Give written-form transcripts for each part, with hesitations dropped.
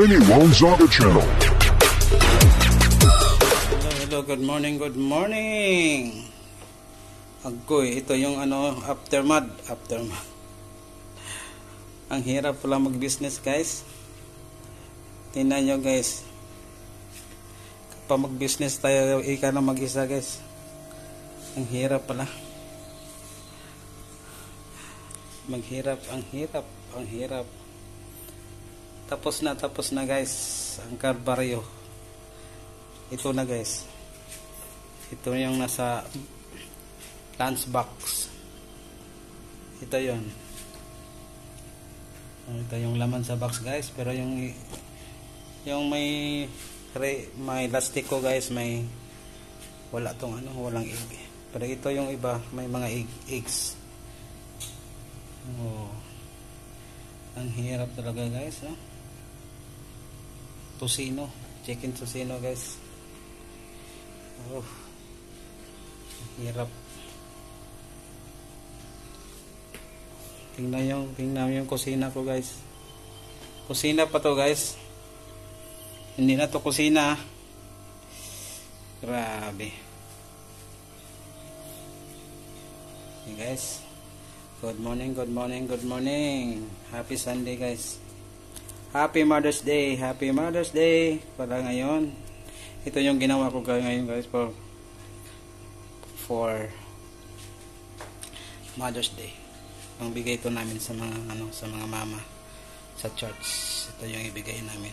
Benny Gonzaga Channel. Hello, good morning, good morning. Agoy, ito yung aftermath. Ang hirap pala mag-business, guys. Tingnan nyo, guys. Kapag mag-business tayo, ika na mag-isa, guys. Ang hirap pala. Ang hirap. Tapos na guys ang kalbaryo. Ito na, guys. Ito yung nasa lunch box. Ito yon. Ito yung laman sa box, guys. Pero yung may lastiko, guys, may wala tong walang egg. Pero ito yung iba, may mga eggs. Oh. Ang hirap talaga, guys, no? Tocino, chicken tocino, guys. Oh, hirap. Tingnan yung kusina ko, guys. Kusina pa to, guys. Hindi na to kusina. Grabe. Okay, guys. Good morning. Happy Sunday, guys. Happy Mother's Day para ngayon. Ito yung ginawa ko ngayon, guys, for Mother's Day. Ang bigay ito namin sa mga mama sa church. Ito yung ibigay namin.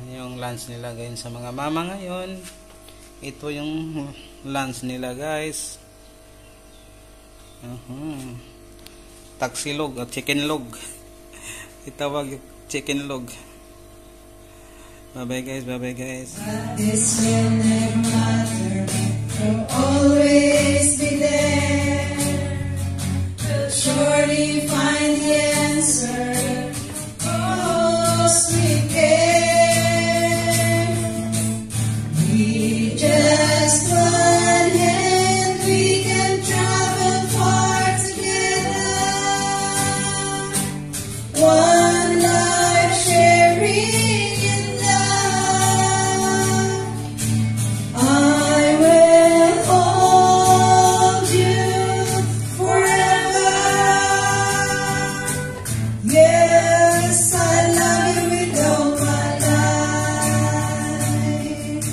Yung lunch nila ngayon sa mga mama ngayon. Ito yung lunch nila, guys. Taksilog at chicken log. Itawag yung chicken log. Bye guys. But this will never matter. You'll always be there. You'll surely find the answer. Oh, sweet care. We just one hand, we can travel far together. One life sharing in love. I will hold you forever. Yes, I love you with all my life.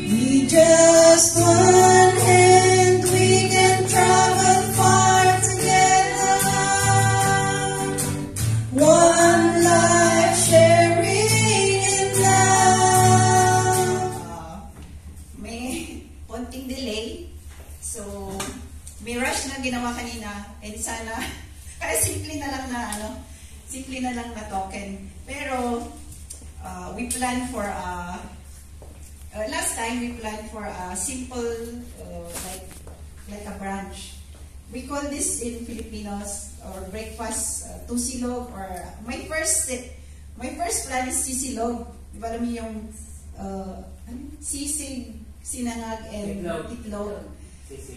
We just one hand, we can travel far together. One life sharing in love. May konting delay. So, may rush na ginawa kanina. And sana, kaya simple na lang na token. Pero, we plan for last time we planned for a simple, like a brunch. We call this in Filipinos or breakfast tusilog, or my first plan is sisilog. Di ba alam niyo yung sisig, sinangag, and itlog.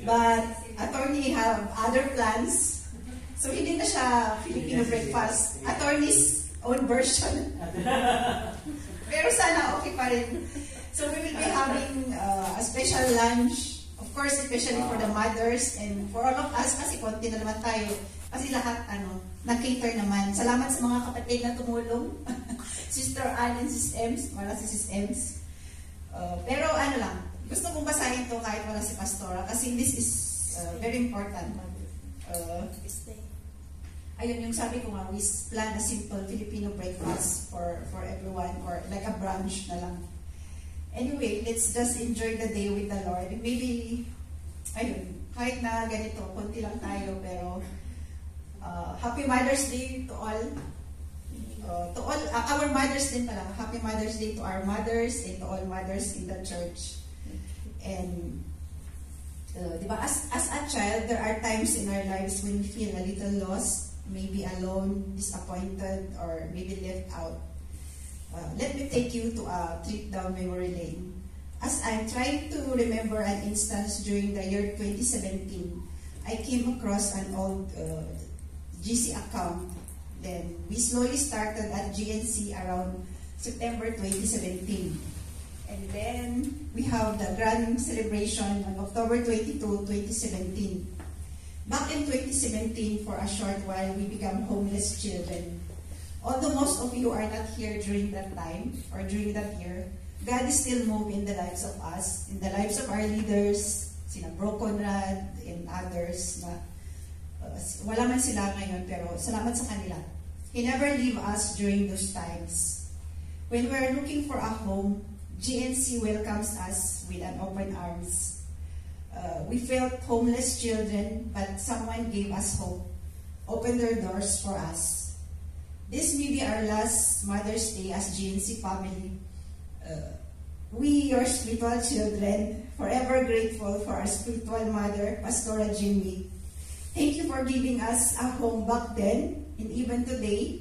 But attorney have other plans. So hindi na siya Filipino breakfast. Attorney's own version. Pero sana okay pa rin. So we will be having a special lunch. Of course, especially for the mothers and for all of us, kasi konti na naman tayo. Kasi lahat, nag-cater naman. Salamat sa mga kapatid na tumulong. Sister Ann and Sis Ems, wala si Sis Ems. Pero gusto kong basahin to kahit wala si Pastora, kasi this is very important. Ayun yung sabi ko nga, we plan a simple Filipino breakfast for everyone, or like a brunch na lang. Anyway, let's just enjoy the day with the Lord. Maybe, ayun, kahit na ganito, konti lang tayo, pero Happy Mother's Day to all. Our mothers din pala. Happy Mother's Day to our mothers and to all mothers in the church. And, diba, as a child, there are times in our lives when we feel a little lost, maybe alone, disappointed, or maybe left out. Let me take you to a trip down memory lane. As I'm trying to remember an instance during the year 2017, I came across an old GC account Then we slowly started at GNC around September 2017. And then we have the grand celebration on October 22, 2017. Back in 2017, for a short while, we became homeless children. Although most of you are not here during that time or during that year, God is still moving in the lives of us, in the lives of our leaders, sina Bro Conrad and others na wala man sila ngayon, pero salamat sa kanila. He never leave us during those times. When we are looking for a home, GNC welcomes us with an open arms. We felt homeless children, but someone gave us hope, opened their doors for us. This may be our last Mother's Day as GNC family. We, your spiritual children, forever grateful for our spiritual mother, Pastora Jimmy. Thank you for giving us a home back then and even today.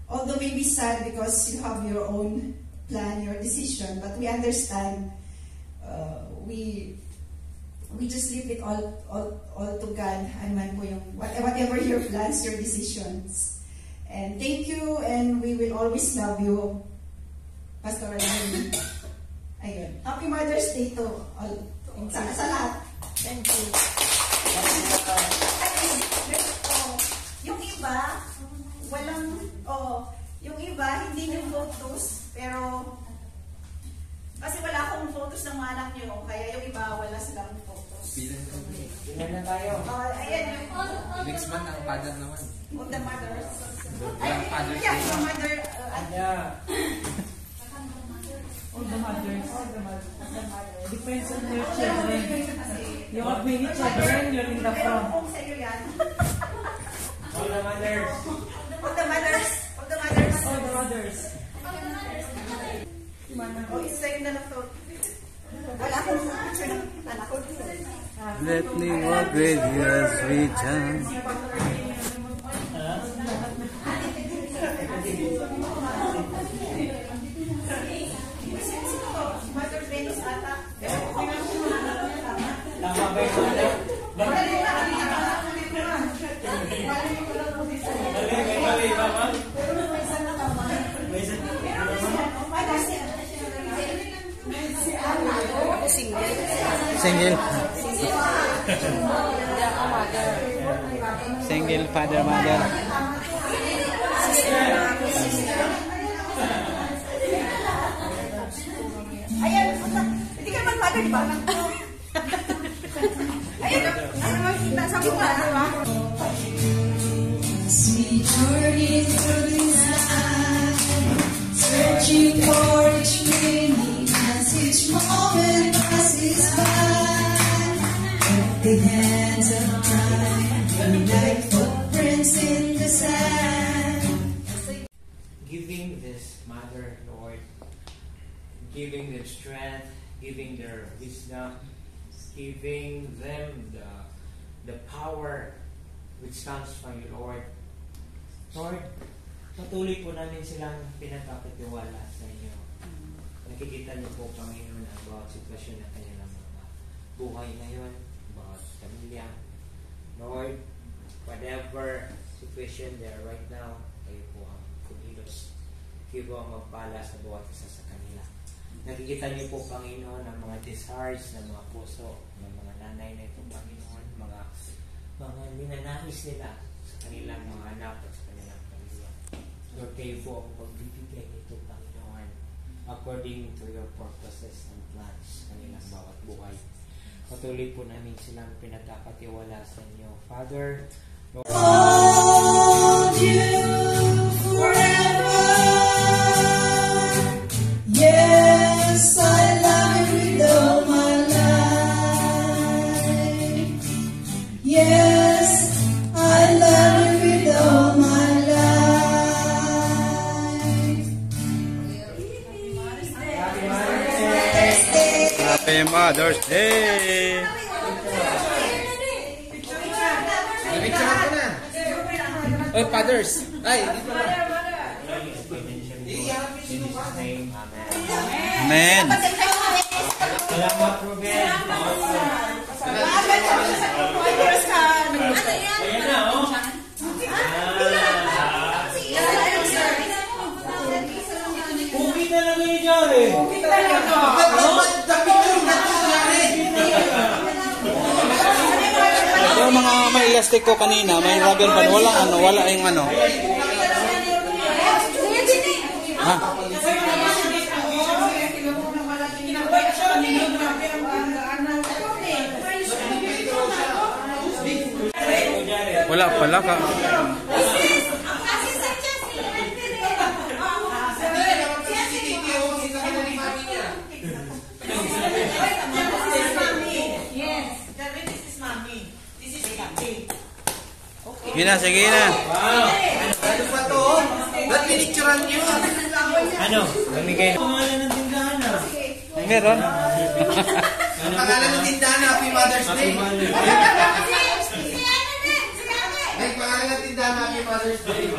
Although maybe sad because you have your own plan, your decision, but we understand. We just leave it all to God. Anuman po yung whatever your plans, your decisions. And thank you, and we will always love you, Pastor Jimmy. Ayun. Happy Mother's Day to all. Sa lahat. Thank you. Yung iba, yung iba, hindi yung photos, pero kasi wala akong photos ng mga anak nyo, kaya yung iba, wala silang photos. Bilan na tayo. Ayan yung Next month, ang father naman. of the mothers. Ay, Father's Yeah, Day. the mother. All the mothers. Depends on your children. You have many children, you're in the front. Kung sa'yo yan. All the mothers. Of the mothers. Of the mothers. All the mothers. Oh, it's sa'yo na lang to. Wala akong picture ng anak ko. Let me walk with you as we jump. Mother Venus ata. Tama ba yung mother? Mali, mama? Single. Single father, mother. Ayan, hindi ka mag-mother, di ba? Ayan, kita sa mukha, di ba? Sweet journey through the night, searching for each meaning as each moment passes by. The hands of time, like footprints in the sand. Giving this mother, Lord, giving them strength, giving their wisdom, giving them the power which comes from you, Lord. Lord, patuloy po namin silang pinagkakatiwala sa inyo. Nakikita niyo po, Panginoon, ang bawat sitwasyon na kanilang mga buhay ngayon, bawat pamilya. Lord, whatever situation they are right now, kayo po ang kumilos. Kayo po ang magpala sa bawat isa sa kanila. Nakikita niyo po, Panginoon, ang mga desires ng mga puso, ng mga nanay na ito, Panginoon, mga ninanais nila sa kanilang mga anak at sa kanilang pamilya. Lord, kayo po ang magbibigay nito, Panginoon, according to your purposes and plans sa kanilang bawat buhay. Patuloy po namin silang pinagkakatiwala sa inyo. Father, Lord, Hold you forever. Yes, I love you with all my life. Yes, I love you with all my life. Happy Mother's Day! picture ko na. Oy, fathers. Ay, dito na. In Jesus' name, Amen. Amen. Salamat, Ruben. Ano yan? Ayan na, oh. elastic ko kanina, may rubber band, wala yung ano. Ha? Wala pala ka. Sige na, sige na. Ano pa to? Ba't pinicturan nyo? Ano? Namigay. Pangalan ng tindahan na. Meron. Pangalan ng tindahan na, Happy Mother's Day. Ay, pangalan ng tindahan na, Happy Mother's Day.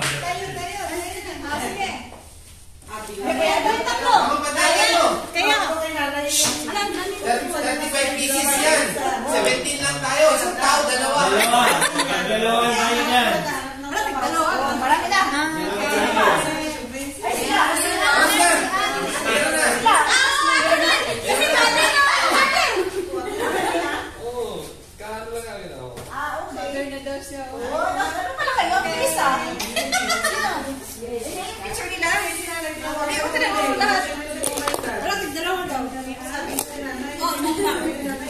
Ako pa tayo. 35 pieces yan. 17 lang tayo. Isang tao, dalawa. Dalawa tayo yan. Marami na.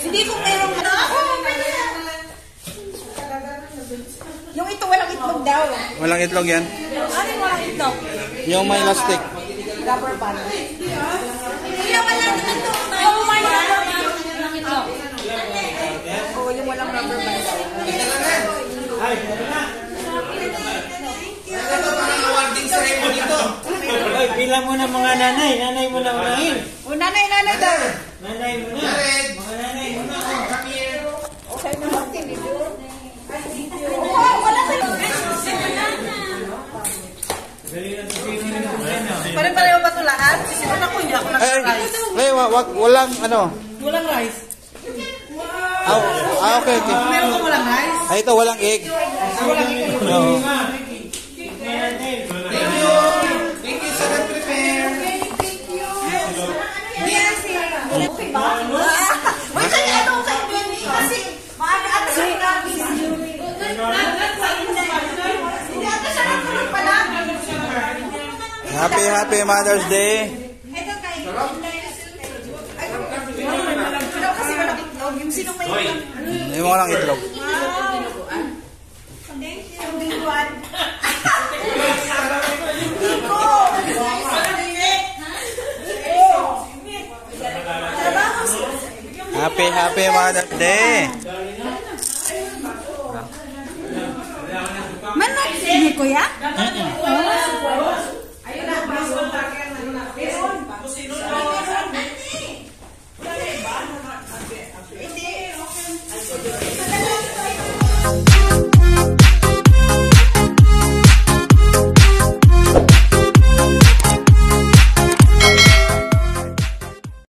Hindi ko merong yung ito walang itlog daw. Walang itlog yan. Ano yung walang itlog? Yung may elastic. Rubber band. Kaya walang itlog. Oh my God. Walang itlog. Oo, yung walang rubber band. Ay, ito parang awarding ceremony ito. Ay, bilang mo na mga nanay. Nanay mo na unahin. O, nanay daw. Nanay mo na. Jared, Mga nanay mo na. come here. Okay na lang. Oo, wala kayo. Pare-pareho ba ito lahat? Sisipan ako, hindi ako nag-rice. Walang ano. Walang rice. Okay. Meron ka walang rice? Ito walang egg. Walang egg. Oo. Thank you. Thank you sa nag-prepare. Okay ba? Uy, kaya ano kayo Benny? Kasi maaga-aga siya promise. Hindi ata siya nagtuloy pala. Happy Mother's Day. Ito kayo. Ano kasi walang itlog? Yung sino may itlog? Yung walang itlog. Thank you. Yung biluan. Iko. Happy Mother's Day. Manok ini ko ya? Ayun na.